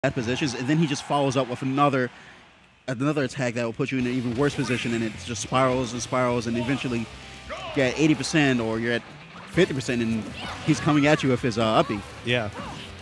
bad positions, and then he just follows up with another attack that will put you in an even worse position, and it just spirals and spirals, and eventually you're at 80% or you're at 50%, and he's coming at you with his uppy. Yeah.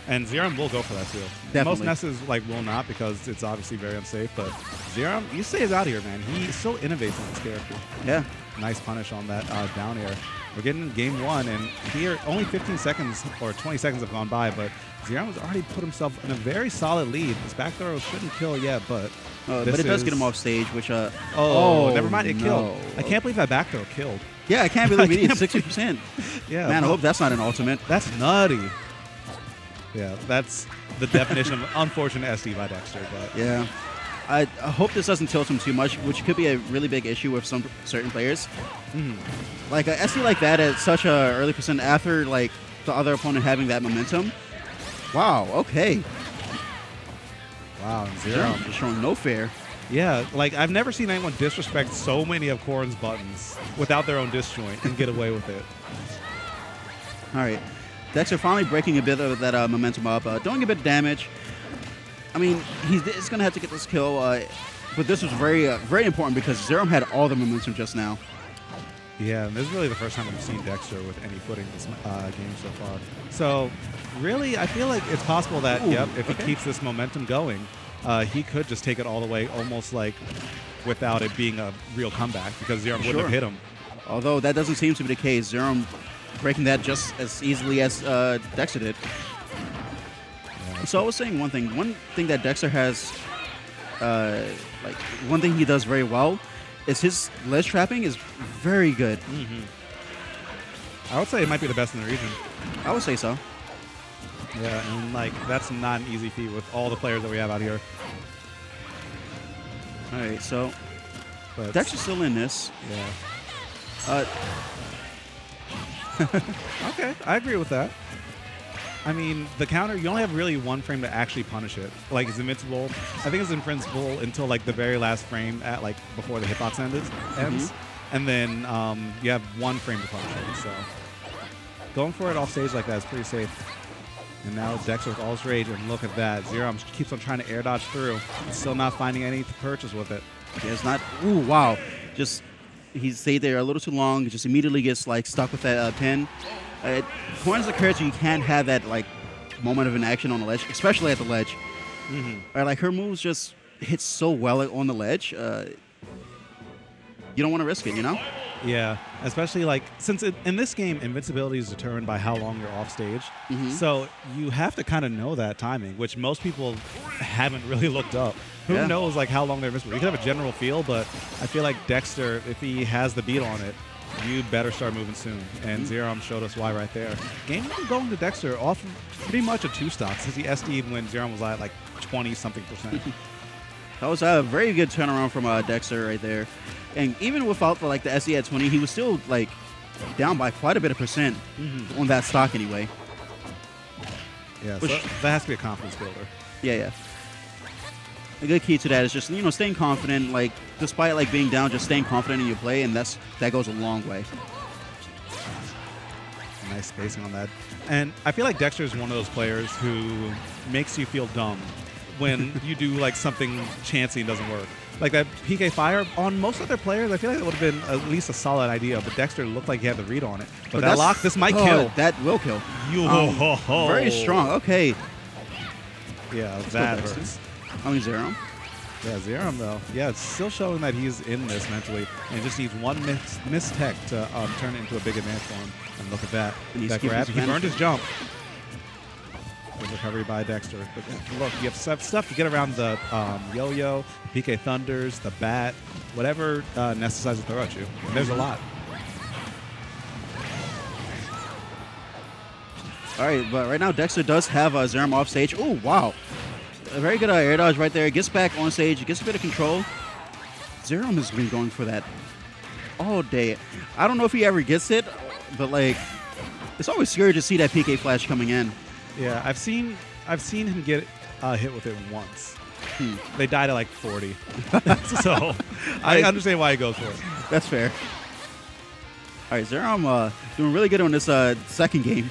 And Xerom will go for that too. Definitely. Most Nesses will not because it's obviously very unsafe, but Xerom, he stays out here, man. He so innovates on this character. Yeah. Nice punish on that down air. We're getting game one, and here only 15 seconds or 20 seconds have gone by, but Xerom has already put himself in a very solid lead. This back throw shouldn't kill yet, but it does get him off stage, which oh, never mind, it killed. I can't believe that back throw killed. Yeah, I can't believe he did 60%. Yeah, man, I hope that's not an ultimate. That's nutty. Yeah, that's the definition of unfortunate SD by Dexter. But yeah, I hope this doesn't tilt him too much, which could be a really big issue with some certain players. Like a SD like that at such a early percent after like the other opponent having that momentum. Wow. Okay. Wow. Xerom just showing no fear. Yeah, like I've never seen anyone disrespect so many of Corrin's buttons without their own disjoint and get away with it. All right. Dexter finally breaking a bit of that momentum up, doing a bit of damage. I mean, he's going to have to get this kill, but this was very, very important because Xerom had all the momentum just now. Yeah, and this is really the first time we've seen Dexter with any footing this game so far. So, really, I feel like it's possible that, if he keeps this momentum going, he could just take it all the way, almost like without it being a real comeback, because Xerom wouldn't have hit him. Although that doesn't seem to be the case. Xerom breaking that just as easily as Dexter did. Yeah, so I was saying one thing that Dexter has, like one thing he does very well, is his ledge trapping is very good. I would say it might be the best in the region. I would say so. Yeah, and like that's not an easy feat with all the players that we have out here. All right, so Dexter's still in this. Yeah. Okay, I agree with that. I mean, the counter, you only have really one frame to actually punish it. Like, it's invincible. I think it's invincible until, like, the very last frame at, like, before the hitbox ends. And then you have one frame to punish it. So going for it off stage like that is pretty safe. And now Dexter with all his rage, and look at that. Xerom keeps on trying to air dodge through. He's still not finding any to purchase with it. Yeah, it's not. Ooh, wow. Just... he stayed there a little too long. Just immediately gets like stuck with that pin. Corrin's a character you can't have that like moment of inaction on the ledge, especially at the ledge. Or like her moves just hit so well on the ledge. You don't want to risk it, you know? Yeah, especially like since in this game, invincibility is determined by how long you're off stage. So you have to kind of know that timing, which most people haven't really looked up. Who knows like how long they're invincible? You can have a general feel, but I feel like Dexter, if he has the beat on it, you better start moving soon. And Xerom showed us why right there. Game one going to Dexter off pretty much a 2-stock since he SD'd when Xerom was at like 20-something%. That was a very good turnaround from Dexter right there. And even without the SD at 20, he was still like down by quite a bit of percent on that stock anyway. Yeah, so that has to be a confidence builder. Yeah. A good key to that is just, you know, staying confident, like, despite, like, being down, just staying confident in your play, and that goes a long way. Nice spacing on that. And I feel like Dexter is one of those players who makes you feel dumb when you do, like, something chancy and doesn't work. Like that PK Fire, on most other players, I feel like that would have been at least a solid idea, but Dexter looked like he had the read on it. But that lock, this might kill. That will kill. Very strong. Okay. Yeah, that hurts. I mean, Xerom. Yeah, Xerom, though. Yeah, it's still showing that he's in this mentally. And just needs one mistech to turn it into a big advance for him. And look at that. That grab. He burned his jump. Good recovery by Dexter. But look, you have stuff to get around the yo-yo, PK Thunders, the bat, whatever Ness decides to throw at you. And there's a lot. All right, but right now Dexter does have Xerom off stage. Oh, wow. A very good air dodge right there. Gets back on stage. Gets a bit of control. Xerom has been going for that all day. I don't know if he ever gets it, but like, it's always scary to see that PK flash coming in. Yeah, I've seen him get hit with it once. They died at like 40. So I understand why he goes for it. That's fair. All right, Xerom doing really good on this second game.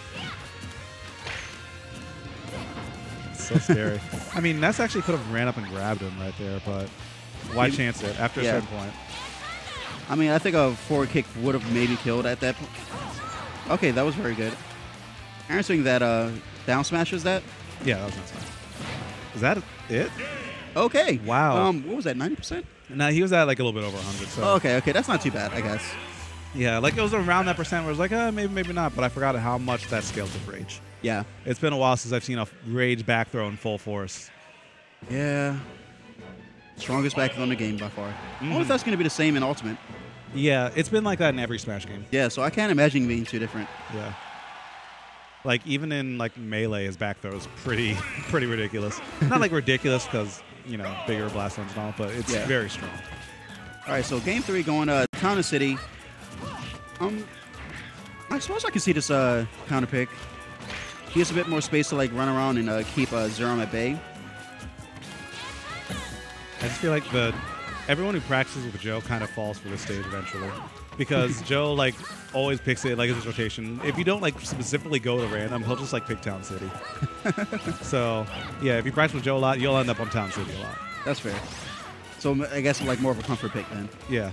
So scary. I mean, Ness actually could have ran up and grabbed him right there, but why chance it after a certain point? I mean, I think a forward kick would have maybe killed at that point. Okay, that was very good. Answering that down smash is that? Yeah, that was not smash. Is that it? Okay. Wow. What was that, 90%? No, he was at like a little bit over 100. So. Okay, that's not too bad, I guess. Yeah, like it was around that percent where it was like, maybe, maybe not, but I forgot how much that scales with rage. Yeah. It's been a while since I've seen a rage back throw in full force. Yeah. Strongest back throw in the game by far. I wonder if that's going to be the same in Ultimate. Yeah, it's been like that in every Smash game. Yeah, so I can't imagine it being too different. Yeah. Like even in like Melee, his back throw is pretty ridiculous. Not like ridiculous because, you know, bigger blast zones and all, but it's very strong. All right, so game 3 going to Town and City. I suppose I can see this counter pick. He has a bit more space to like run around and keep Xerom at bay. I just feel like everyone who practices with Joe kind of falls for this stage eventually, because Joe like always picks it like as his rotation. If you don't like specifically go to random, he'll just like pick Town City. So yeah, if you practice with Joe a lot, you'll end up on Town City a lot. That's fair. So I guess like more of a comfort pick then. Yeah.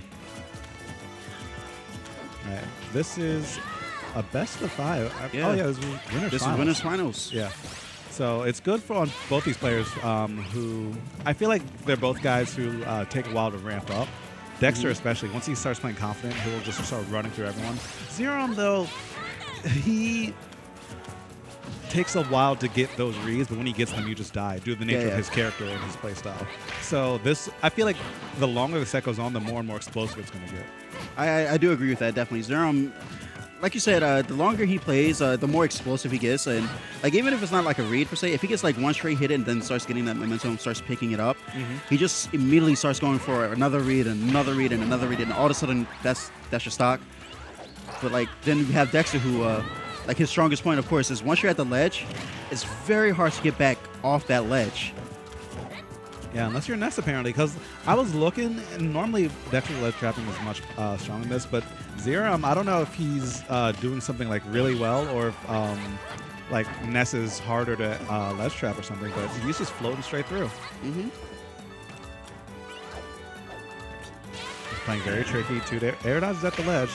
All right. This is a best of 5. Yeah. Oh yeah, this is winners finals. This is winners finals. Yeah. So it's good for on both these players who I feel like they're both guys who take a while to ramp up. Dexter especially, once he starts playing confident, he will just start running through everyone. Xerom, though, he takes a while to get those reads, but when he gets them, you just die due to the nature of his character and his playstyle. So this, I feel like the longer the set goes on, the more and more explosive it's going to get. I do agree with that, definitely. Xerom, like you said, the longer he plays, the more explosive he gets. And like even if it's not like a read per se, if he gets like one straight hit and then starts getting that momentum, starts picking it up, he just immediately starts going for another read and another read and another read, and all of a sudden that's your stock. But like then we have Dexter, who like his strongest point, of course, is once you're at the ledge, it's very hard to get back off that ledge. Yeah, unless you're Ness, apparently, because I was looking, and normally Dexter's ledge trapping is much stronger than this, but Xerom, I don't know if he's doing something like really well, or if like Ness is harder to ledge trap or something, but he's just floating straight through. He's playing very tricky. 2 air dodges at the ledge.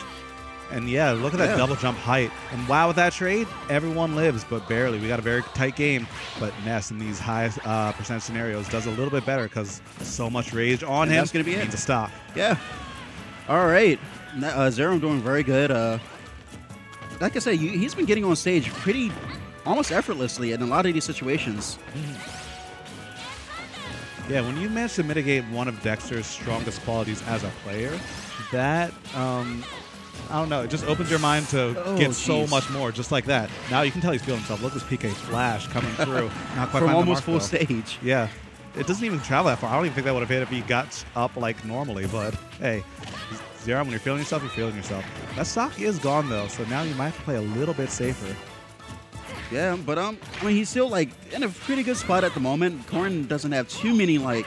And yeah, look at that double jump height. And wow, with that trade, everyone lives, but barely. We got a very tight game. But Ness in these high percent scenarios does a little bit better because so much rage on him. That's going to be needs to stop. Yeah. All right. Xerom doing very good. Like I said, he's been getting on stage pretty almost effortlessly in a lot of these situations. Yeah, when you manage to mitigate one of Dexter's strongest qualities as a player, that... I don't know. It just opens your mind to get so much more, just like that. Now you can tell he's feeling himself. Look at this PK flash coming through. Not quite from the almost mark, full stage. Yeah. It doesn't even travel that far. I don't even think that would have hit if he got up like normally. But hey, Xerom, when you're feeling yourself, you're feeling yourself. That stock is gone though, so now you might have to play a little bit safer. Yeah, but I mean, he's still like in a pretty good spot at the moment. Corrin doesn't have too many like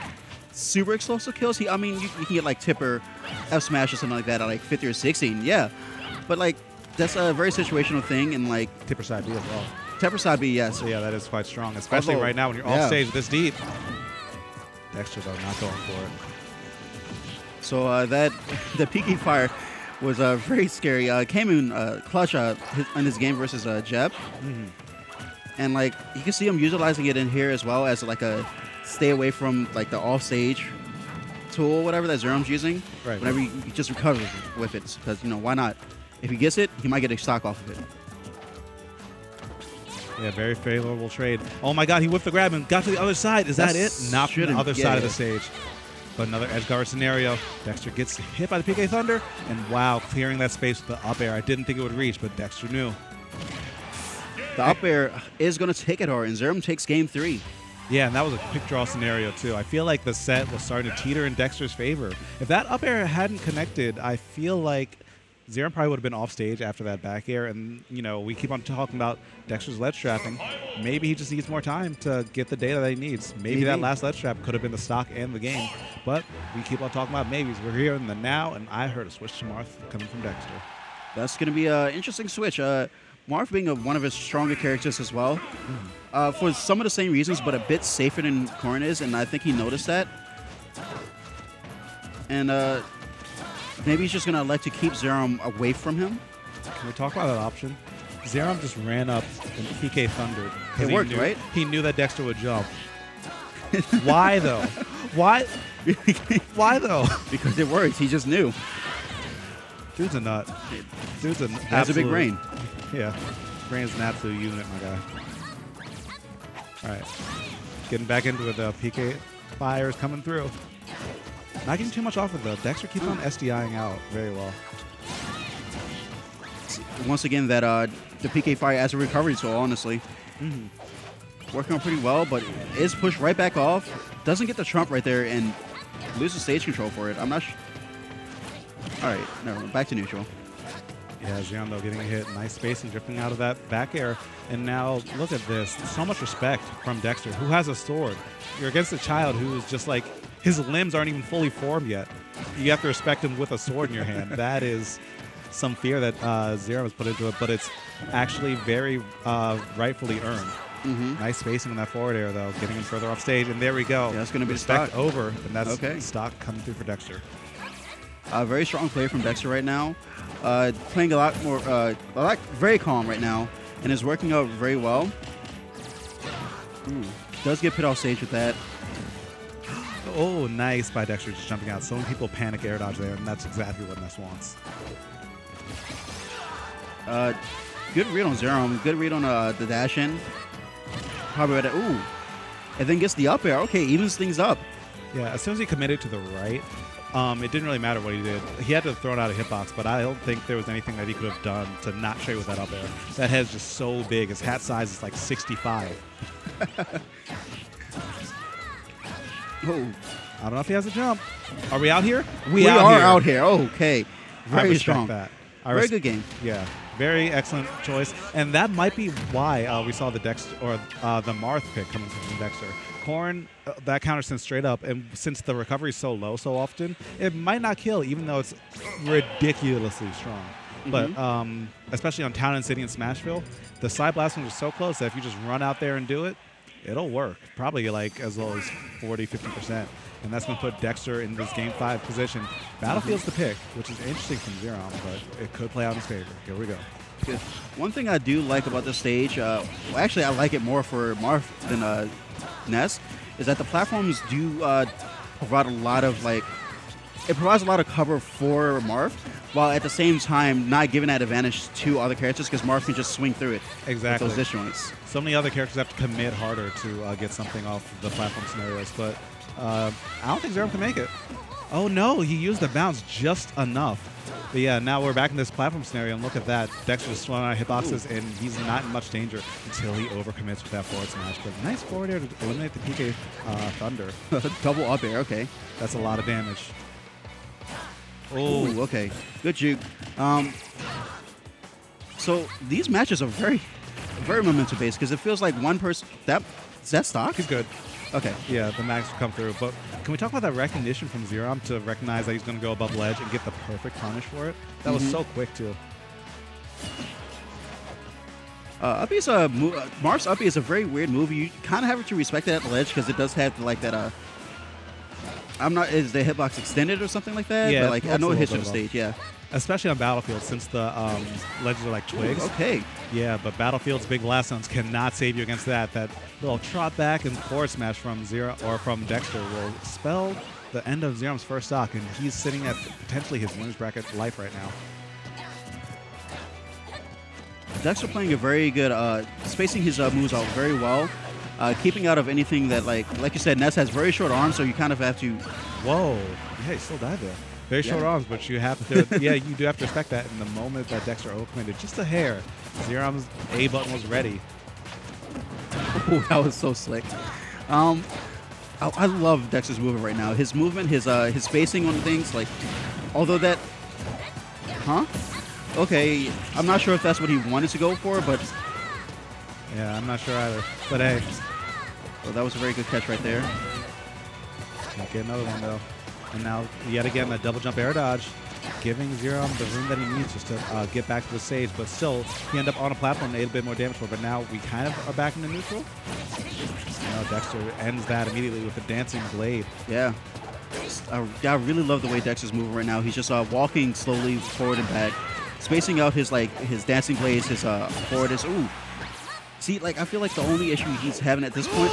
super explosive kills. I mean, you can get like Tipper, F smash or something like that at like 50 or 60. Yeah, but like that's a very situational thing, and like Tipper side B as well. Tipper side B, yes. So yeah, that is quite strong, especially right now when you're off stage this deep. Dexter though not going for it. So the PK fire was very scary. Came in clutch in this game versus Jeb, and like you can see him utilizing it in here as well as like a stay away from like the off stage tool or whatever that Xerom's using. Right. Whenever he just recovers with it, because why not? If he gets it, he might get a stock off of it. Yeah, very favorable trade. Oh my God, he whipped the grab and got to the other side. Is that it? Not from the other side of the stage. But another edge guard scenario. Dexter gets hit by the PK Thunder, and wow, clearing that space with the up air. I didn't think it would reach, but Dexter knew. The up air is going to take it hard, and Xerom takes game 3. Yeah, and that was a quick draw scenario, too. I feel like the set was starting to teeter in Dexter's favor. If that up air hadn't connected, I feel like Xerom probably would have been off stage after that back air. And, we keep on talking about Dexter's ledge trapping. Maybe he just needs more time to get the data that he needs. Maybe that last ledge trap could have been the stock and the game. But we keep on talking about maybes. We're here in the now, and I heard a switch to Marth coming from Dexter. That's going to be an interesting switch. Marth being one of his stronger characters as well, for some of the same reasons, but a bit safer than Corrin is, and I think he noticed that. And maybe he's just going to elect to keep Xerom away from him. Can we talk about that option? Xerom just ran up and PK Thundered. It worked, right? He knew that Dexter would jump. Why, though? Why? Why, though? Because it works. He just knew. Dude's a nut. Dude's an absolute... Has a big brain. Yeah. Brain's an absolute unit, my guy. All right. Getting back into it, the PK fire is coming through. Not getting too much off of the Dexter keeps on SDIing out very well. Once again, that the PK fire as a recovery tool, honestly. Working on pretty well, but is pushed right back off. Doesn't get the trump right there and loses stage control for it. I'm not sure. All right, never mind. Back to neutral. Yeah, Xerom, though, getting a hit. Nice spacing, drifting out of that back air. And now, look at this. So much respect from Dexter, who has a sword. You're against a child who is just like, his limbs aren't even fully formed yet. You have to respect him with a sword in your hand. That is some fear that Xerom has put into it, but it's actually very rightfully earned. Nice spacing on that forward air, though, getting him further off stage. And there we go. Yeah, that's going to be respect stock. Over, and that's stock coming through for Dexter. Very strong play from Dexter right now. Playing a lot more, very calm right now, and is working out very well. Does get put off stage with that. Oh, nice by Dexter just jumping out. So many people panic air dodge there, and that's exactly what Ness wants. Good read on Xerom. Good read on the dash in. Probably right at, ooh. And then gets the up air. Okay, evens things up. Yeah, as soon as he committed to the right, it didn't really matter what he did. He had to throw it out of hitbox, but I don't think there was anything that he could have done to not straight with that up air. That head's just so big. His hat size is like 65. Oh. I don't know if he has a jump. Are we out here? We are out here. Okay. Very strong. That. Very good game. Yeah. Very excellent choice. And that might be why we saw the Dexter or the Marth pick coming from Dexter. Corrin, that counter sent straight up, and since the recovery is so low so often, it might not kill, even though it's ridiculously strong. But especially on Town and City and Smashville, the side blast ones are so close that if you just run out there and do it, it'll work. Probably like as low as 40, 50%. And that's going to put Dexter in this Game 5 position. Battlefield's the pick, which is interesting from Xerom, but it could play out in his favor. Here we go. Good. One thing I do like about this stage, well, actually I like it more for Marth than Ness, is that the platforms do provide a lot of it provides a lot of cover for Marth, while at the same time not giving that advantage to other characters because Marth can just swing through it. Exactly. With those disjoints. So many other characters have to commit harder to get something off the platform scenarios, but I don't think Xerom can make it. Oh no, he used the bounce just enough. But yeah, now we're back in this platform scenario, and look at that. Dexter's swung out of hitboxes, and he's not in much danger until he overcommits with that forward smash. But nice forward air to eliminate the PK Thunder. Double up air, okay. That's a lot of damage. Oh, okay. Good juke. So these matches are very momentum based because it feels like one person. Is that stock? He's good. Okay. Yeah, the max will come through. But can we talk about that recognition from Xerom to recognize that he's going to go above ledge and get the perfect punish for it? That was so quick, too. Marth's uppy is a very weird move. You kind of have to respect it at the ledge because it does have like that. Is the hitbox extended or something like that? Yeah, but I know it hits from the stage. Yeah. Especially on Battlefield, since the ledges are like twigs. Ooh, okay. Yeah, but Battlefield's big blast zones cannot save you against that. That little trot back and forward smash from from Dexter will spell the end of Xerom's first stock, and he's sitting at potentially his winner's bracket life right now. Dexter playing a very good, spacing his moves out very well, keeping out of anything that like you said, Ness has very short arms, so you kind of have to. Whoa! Yeah, he still died there. Very short arms, but you have to. Yeah, you do have to respect that. In the moment that Dexter overcommitted just a hair, Xerom's A button was ready. Oh, that was so slick. I love Dexter's movement right now. His movement, his spacing on things, like, although that, okay, I'm not sure if that's what he wanted to go for, but yeah, I'm not sure either. But hey, well, that was a very good catch right there. Can't get another one though. And now, yet again, that double jump air dodge. giving Xerom the room that he needs just to get back to the stage, but still, he ended up on a platform and ate a bit more damage for it, but now we kind of are back into neutral. Dexter ends that immediately with a dancing blade. Yeah. I really love the way Dexter's moving right now. He's just walking slowly forward and back, spacing out his dancing blades, his forward is. Ooh. See, I feel like the only issue he's having at this point.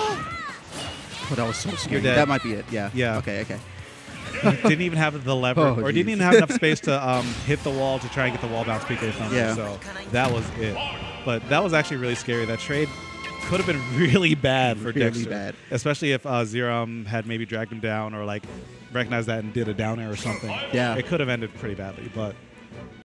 Oh, that was so scary. That might be it. Yeah. Yeah. Okay. He didn't even have the lever, or didn't even have enough space to hit the wall to try and get the wall bounce PK from him. So that was it. But that was actually really scary. That trade could have been really bad for Dexter, especially if Xerom had maybe dragged him down or recognized that and did a down air or something. Yeah, it could have ended pretty badly. But